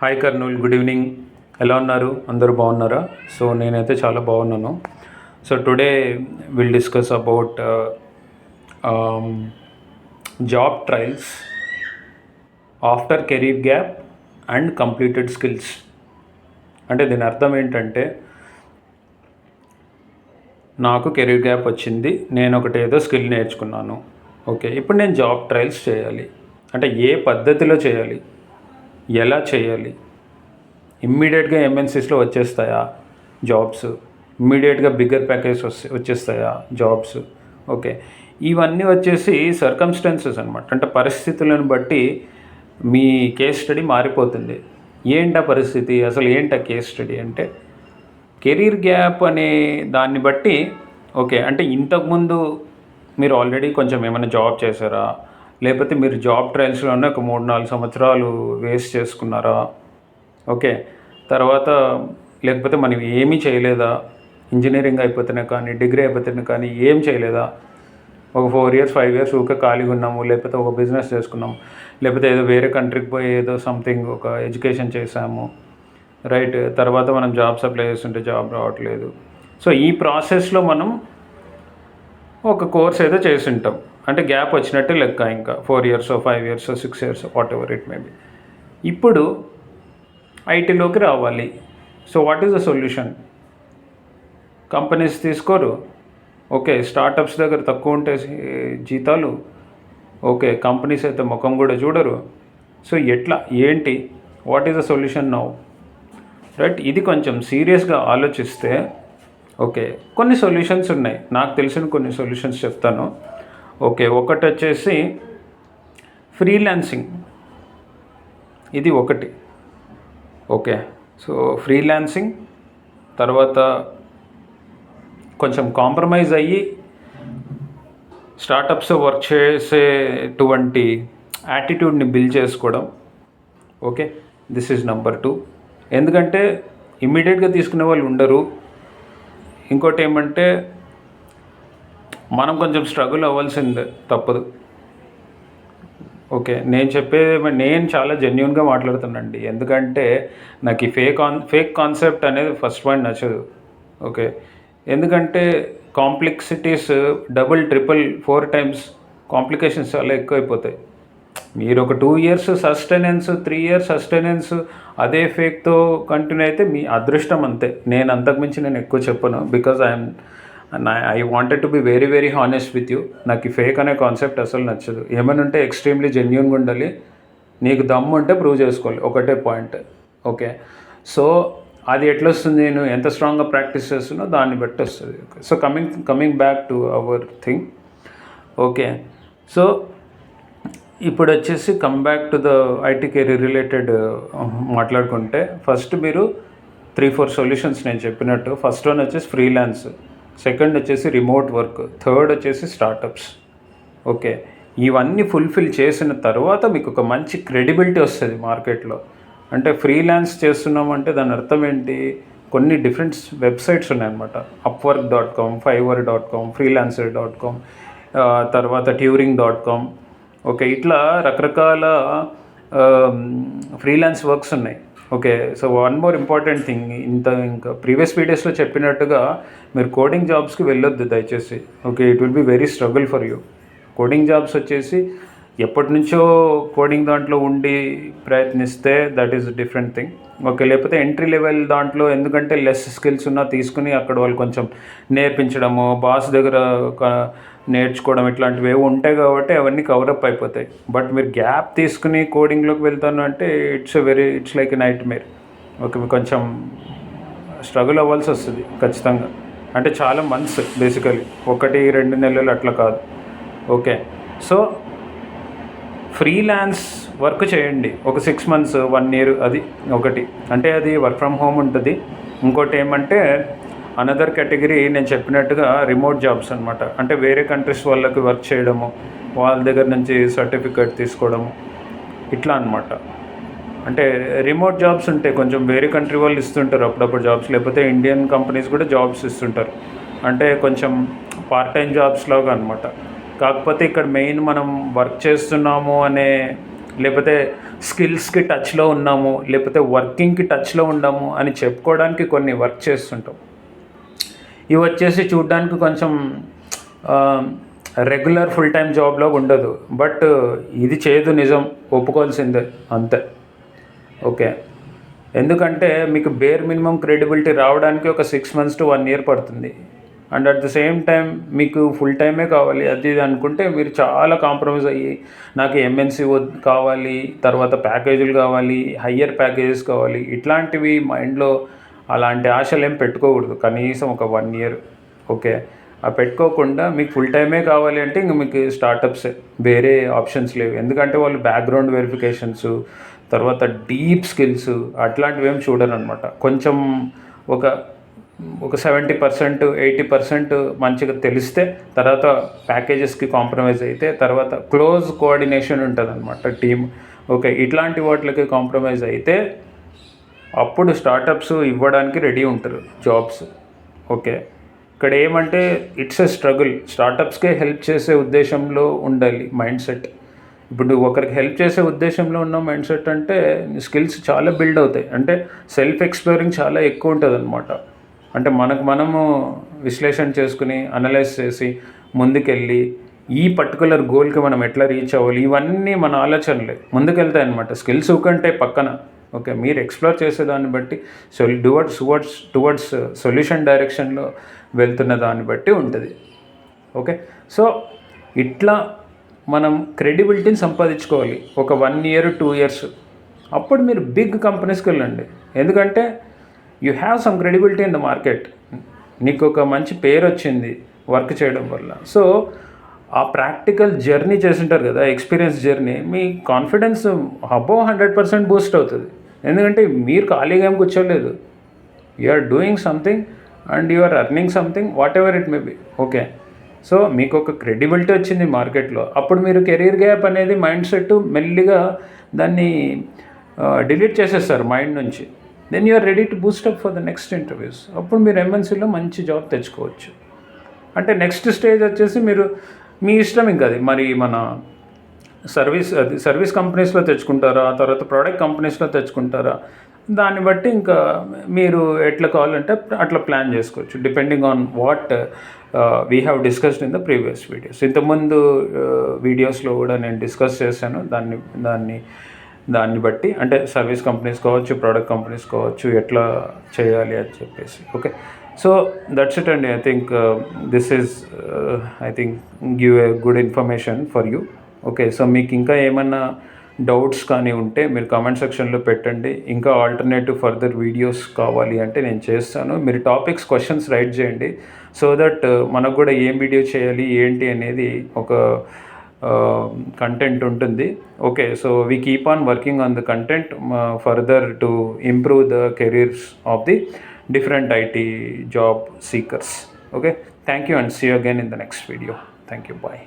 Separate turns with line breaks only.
Hi Kurnool, good evening. ఎలా ఉన్నారు? అందరూ బాగున్నారా? సో నేనైతే చాలా బాగున్నాను. So today will discuss about job trials after career gap and completed skills. అంటే దీని అర్థం ఏంటంటే, నాకు కెరీర్ గ్యాప్ వచ్చింది, నేను ఏదో స్కిల్ నేర్చుకున్నాను. ఓకే, ఇప్పుడు నేను జాబ్ ట్రయల్స్ చేయాలి. అంటే ఏ పద్ధతిలో చేయాలి, ఎలా చేయాలి? ఇమ్మీడియట్గా ఎంఎన్సీస్లో వచ్చేస్తాయా జాబ్స్? ఇమ్మీడియట్గా బిగ్గర్ ప్యాకేజ్ వచ్చేస్తాయా జాబ్స్? ఓకే, ఇవన్నీ వచ్చేసి సర్కమ్స్టాన్సెస్ అనమాట. అంటే పరిస్థితులను బట్టి మీ కేస్ స్టడీ మారిపోతుంది. ఏంటా పరిస్థితి, అసలు ఏంటా కేస్ స్టడీ అంటే, కెరీర్ గ్యాప్ అనే దాన్ని బట్టి ఓకే, అంటే ఇంతకుముందు మీరు ఆల్రెడీ కొంచెం ఏమైనా జాబ్ చేశారా, లేకపోతే మీరు జాబ్ ట్రయల్స్లోనే ఒక 3-4 సంవత్సరాలు వేస్ట్ చేసుకున్నారా? ఓకే, తర్వాత లేకపోతే మనం ఏమీ చేయలేదా? ఇంజనీరింగ్ అయిపోతేనే కానీ, డిగ్రీ అయిపోతేనే కానీ ఏం చేయలేదా? ఒక 4 years 5 years ఊరికే ఖాళీగా ఉన్నాము, లేకపోతే ఒక బిజినెస్ చేసుకున్నాము, లేకపోతే ఏదో వేరే కంట్రీకి పోయి ఏదో సంథింగ్ ఒక ఎడ్యుకేషన్ చేసాము, రైట్? తర్వాత మనం జాబ్స్ అప్లై చేస్తుంటే జాబ్ రావట్లేదు. సో ఈ ప్రాసెస్లో మనం ఒక కోర్స్ ఏదో చేసి ఉంటాం, అంటే గ్యాప్ వచ్చినట్టే లెక్క. ఇంకా 4 years 5 years 6 years what ever it may B. ఇప్పుడు ఐటీలోకి రావాలి. So what is the solution? Companies తీసుకోరు. ఓకే, స్టార్టప్స్ దగ్గర తక్కువ ఉంటే జీతాలు. ఓకే, కంపెనీస్ అయితే ముఖం కూడా చూడరు. సో ఎట్లా, ఏంటి, what is the solution now? Right, ఇది కొంచెం సీరియస్గా ఆలోచిస్తే ఓకే, కొన్ని సొల్యూషన్స్ ఉన్నాయి. నాకు తెలిసిన కొన్ని సొల్యూషన్స్ చెప్తాను. ఓకే, ఒకటి వచ్చేసి ఫ్రీలాన్సింగ్. ఇది ఒకటి. ఓకే, సో ఫ్రీలాన్సింగ్, తర్వాత కొంచెం కాంప్రమైజ్ అయ్యి స్టార్టప్స్ వర్క్ చేసేటువంటి యాటిట్యూడ్ని బిల్డ్ చేసుకోవడం. Okay, this is number 2. ఎందుకంటే ఇమ్మీడియట్గా తీసుకునే వాళ్ళు ఉండరు. ఇంకోటి ఏమంటే, మనం కొంచెం స్ట్రగుల్ అవ్వాల్సిందే, తప్పదు. ఓకే, నేను చాలా జెన్యూన్గా మాట్లాడుతానండి. ఎందుకంటే నాకు ఈ ఫేక్ కాన్సెప్ట్ అనేది ఫస్ట్ పాయింట్ నచ్చదు. ఓకే, ఎందుకంటే complexities double, triple, 4 times complications చాలా ఎక్కువైపోతాయి. మీరు ఒక 2 years సస్టెనెన్స్, 3 years సస్టెనెన్స్ అదే ఫేక్తో కంటిన్యూ అయితే మీ అదృష్టం, అంతే. నేను అంతకుమించి నేను ఎక్కువ చెప్పను. Because I wanted to be very very honest with you. నాకు ఈ ఫేక్ అనే కాన్సెప్ట్ అసలు నచ్చదు. ఏమైనా ఉంటే ఎక్స్ట్రీమ్లీ జెన్యూన్గా ఉండాలి. నీకు దమ్ము ఉంటే ప్రూవ్ చేసుకోవాలి, ఒకటే పాయింట్. ఓకే, సో అది ఎట్లా వస్తుంది? నేను ఎంత స్ట్రాంగ్గా ప్రాక్టీస్ చేస్తున్నా దాన్ని బట్టి వస్తుంది. So coming back to our thing. Okay, so ఇప్పుడు వచ్చేసి come back to the IT career related మాట్లాడుకుంటే, ఫస్ట్ మీరు 3-4 సొల్యూషన్స్ నేను చెప్పినట్టు. ఫస్ట్ వన్ వచ్చేసి ఫ్రీలాన్స్, సెకండ్ వచ్చేసి రిమోట్ వర్క్, థర్డ్ వచ్చేసి స్టార్టప్స్. ఓకే, ఇవన్నీ ఫుల్ఫిల్ చేసిన తర్వాత మీకు ఒక మంచి క్రెడిబిలిటీ వస్తుంది మార్కెట్లో. అంటే ఫ్రీలాన్స్ చేస్తున్నామంటే దాని అర్థం ఏంటి? కొన్ని డిఫరెంట్ వెబ్సైట్స్ ఉన్నాయన్నమాట. upwork.com, fiverr.com, freelancer.com, తర్వాత turing.com. ఓకే, ఇట్లా రకరకాల ఫ్రీలాన్స్ వర్క్స్ ఉన్నాయి. Okay, so one more important thing, ఇంకా ప్రీవియస్ వీడియోస్లో చెప్పినట్టుగా మీరు కోడింగ్ జాబ్స్కి వెళ్ళొద్దు దయచేసి. Okay, it will be very struggle for you. Coding jobs వచ్చేసి ఎప్పటి నుంచో కోడింగ్ దాంట్లో ఉండి ప్రయత్నిస్తే that is different thing. Okay, లేకపోతే ఎంట్రీ లెవెల్ దాంట్లో, ఎందుకంటే లెస్ స్కిల్స్ ఉన్నా తీసుకుని అక్కడ వాళ్ళు కొంచెం నేర్పించడము, బాస్ దగ్గర నేర్చుకోవడం, ఇట్లాంటివి ఏవి ఉంటాయి కాబట్టి అవన్నీ కవరప్ అయిపోతాయి. బట్ మీరు గ్యాప్ తీసుకుని కోడింగ్లోకి వెళ్తాను అంటే it's like a nightmare. Okay, మీరు కొంచెం స్ట్రగుల్ అవ్వాల్సి వస్తుంది ఖచ్చితంగా. అంటే చాలా మంత్స్, బేసికలీ 1-2 నెలలు అట్లా కాదు. ఓకే, సో ఫ్రీలాన్స్ వర్క్ చేయండి ఒక 6 months 1 year. అది ఒకటి. అంటే అది వర్క్ ఫ్రమ్ హోమ్ ఉంటుంది. ఇంకోటి ఏమంటే అనదర్ కేటగిరీ నేను చెప్పినట్టుగా రిమోట్ జాబ్స్ అనమాట. అంటే వేరే కంట్రీస్ వాళ్ళకి వర్క్ చేయడము, వాళ్ళ దగ్గర నుంచి సర్టిఫికేట్ తీసుకోవడము, ఇట్లా అనమాట. అంటే రిమోట్ జాబ్స్ ఉంటాయి, కొంచెం వేరే కంట్రీ వాళ్ళు ఇస్తుంటారు అప్పుడప్పుడు జాబ్స్, లేకపోతే ఇండియన్ కంపెనీస్ కూడా జాబ్స్ ఇస్తుంటారు. అంటే కొంచెం పార్ట్ టైం జాబ్స్ లాగా అనమాట. కాకపోతే ఇక్కడ మెయిన్ మనం వర్క్ చేస్తున్నాము అనే లేకపోతే స్కిల్స్కి టచ్లో ఉన్నాము, లేకపోతే వర్కింగ్కి టచ్లో ఉన్నాము అని చెప్పుకోవడానికి కొన్ని వర్క్ చేస్తుంటాం. ఇవి వచ్చేసి చూడ్డానికి కొంచెం రెగ్యులర్ ఫుల్ టైం జాబ్లో ఉండదు, బట్ ఇది చేయదు, నిజం ఒప్పుకోవాల్సిందే అంతే. ఓకే, ఎందుకంటే మీకు బేర్ మినిమం క్రెడిబిలిటీ రావడానికి ఒక 6 months to 1 year పడుతుంది. And at the same time మీకు ఫుల్ టైమే కావాలి అది ఇది అనుకుంటే మీరు చాలా కాంప్రమైజ్ అయ్యి నాకు ఎంఎన్సీ కావాలి, తర్వాత ప్యాకేజీలు కావాలి, హయ్యర్ ప్యాకేజెస్ కావాలి, ఇట్లాంటివి మైండ్లో అలాంటి ఆశలు ఏం పెట్టుకోకూడదు. కనీసం ఒక 1 year. ఓకే, ఆ పెట్టుకోకుండా మీకు ఫుల్ టైమే కావాలి అంటే ఇంక మీకు స్టార్టప్సే, వేరే ఆప్షన్స్ లేవు. ఎందుకంటే వాళ్ళు బ్యాక్గ్రౌండ్ వెరిఫికేషన్స్, తర్వాత డీప్ స్కిల్స్ అట్లాంటివి ఏం చూడరు అనమాట. కొంచెం ఒక 70% 80% మంచిగా తెలిస్తే తర్వాత ప్యాకేజెస్కి కాంప్రమైజ్ అయితే తర్వాత క్లోజ్ కోఆర్డినేషన్ ఉంటుంది అనమాట టీమ్. ఓకే, ఇట్లాంటి వాటికి కాంప్రమైజ్ అయితే అప్పుడు స్టార్టప్స్ ఇవ్వడానికి రెడీ ఉంటారు జాబ్స్. ఓకే, ఇక్కడ ఏమంటే ఇట్స్ ఎ స్ట్రగుల్. స్టార్టప్స్కే హెల్ప్ చేసే ఉద్దేశంలో ఉండాలి మైండ్ సెట్. ఇప్పుడు ఒకరికి హెల్ప్ చేసే ఉద్దేశంలో ఉన్న మైండ్ సెట్ అంటే స్కిల్స్ చాలా బిల్డ్ అవుతాయి, అంటే సెల్ఫ్ ఎక్స్ప్లోరింగ్ చాలా ఎక్కువ ఉంటుంది అనమాట. అంటే మనము విశ్లేషణ చేసుకుని అనలైజ్ చేసి ముందుకెళ్ళి ఈ పర్టికులర్ గోల్కి మనం ఎట్లా రీచ్ అవ్వాలి, ఇవన్నీ మన ఆలోచనలే ముందుకెళ్తాయి అనమాట. స్కిల్స్ కంటే పక్కన ఓకే మీరు ఎక్స్ప్లోర్ చేసేదాన్ని బట్టి టువర్డ్స్ సొల్యూషన్ డైరెక్షన్లో వెళ్తున్న దాన్ని బట్టి ఉంటుంది. ఓకే, సో ఇట్లా మనం క్రెడిబిలిటీని సంపాదించుకోవాలి ఒక 1 year 2 years. అప్పుడు మీరు బిగ్ కంపెనీస్కి వెళ్ళండి, ఎందుకంటే you have some credibility in the market. నీకు ఒక మంచి పేరు వచ్చింది వర్క్ చేయడం వల్ల. సో ఆ ప్రాక్టికల్ జర్నీ చేసింటారు కదా, ఎక్స్పీరియన్స్ జర్నీ, మీ కాన్ఫిడెన్స్ అబోవ్ 100% బూస్ట్ అవుతుంది. ఎందుకంటే మీరు ఖాళీగా ఏం కూర్చోలేదు, you are doing something and you are earning something, whatever it may be. Okay, so మీకు ఒక క్రెడిబిలిటీ వచ్చింది మార్కెట్లో. అప్పుడు మీరు కెరీర్ గ్యాప్ అనేది మైండ్ సెట్ మెల్లిగా దాన్ని డిలీట్ చేసేస్తారు మైండ్ నుంచి. Then you are ready to boost up for the next interviews. అప్పుడు మీరు ఎంఎన్సీలో మంచి జాబ్ తెచ్చుకోవచ్చు. అంటే నెక్స్ట్ స్టేజ్ వచ్చేసి మీరు మీ ఇష్టం ఇంకా అది, మరి మన సర్వీస్ కంపెనీస్లో తెచ్చుకుంటారా, ఆ తర్వాత ప్రోడక్ట్ కంపెనీస్లో తెచ్చుకుంటారా, దాన్ని బట్టి ఇంకా మీరు ఎట్లా కావాలంటే అట్లా ప్లాన్ చేసుకోవచ్చు, depending on what we have discussed in the previous videos. ఇంతకుముందు వీడియోస్లో కూడా నేను డిస్కస్ చేశాను దాన్ని బట్టి, అంటే సర్వీస్ కంపెనీస్ కావచ్చు, ప్రోడక్ట్ కంపెనీస్ కావచ్చు, ఎట్లా చేయాలి అని చెప్పేసి. ఓకే, సో దట్స్ ఇట్ అండి. I think this is give a good information for you. Okay, so మీకు ఇంకా ఏమన్నా డౌట్స్ కానీ ఉంటే మీరు కామెంట్ సెక్షన్లో పెట్టండి. ఇంకా ఆల్టర్నేటివ్ ఫర్దర్ వీడియోస్ కావాలి అంటే నేను చేస్తాను. మీరు టాపిక్స్ క్వశ్చన్స్ రైట్ చేయండి, సో దట్ మనకు కూడా ఏం వీడియో చేయాలి ఏంటి అనేది ఒక కంటెంట్ ఉంటుంది. Okay, so we keep on working on the content further to improve the careers of the different IT job seekers. Okay, thank you and see you again in the next video. Thank you, bye.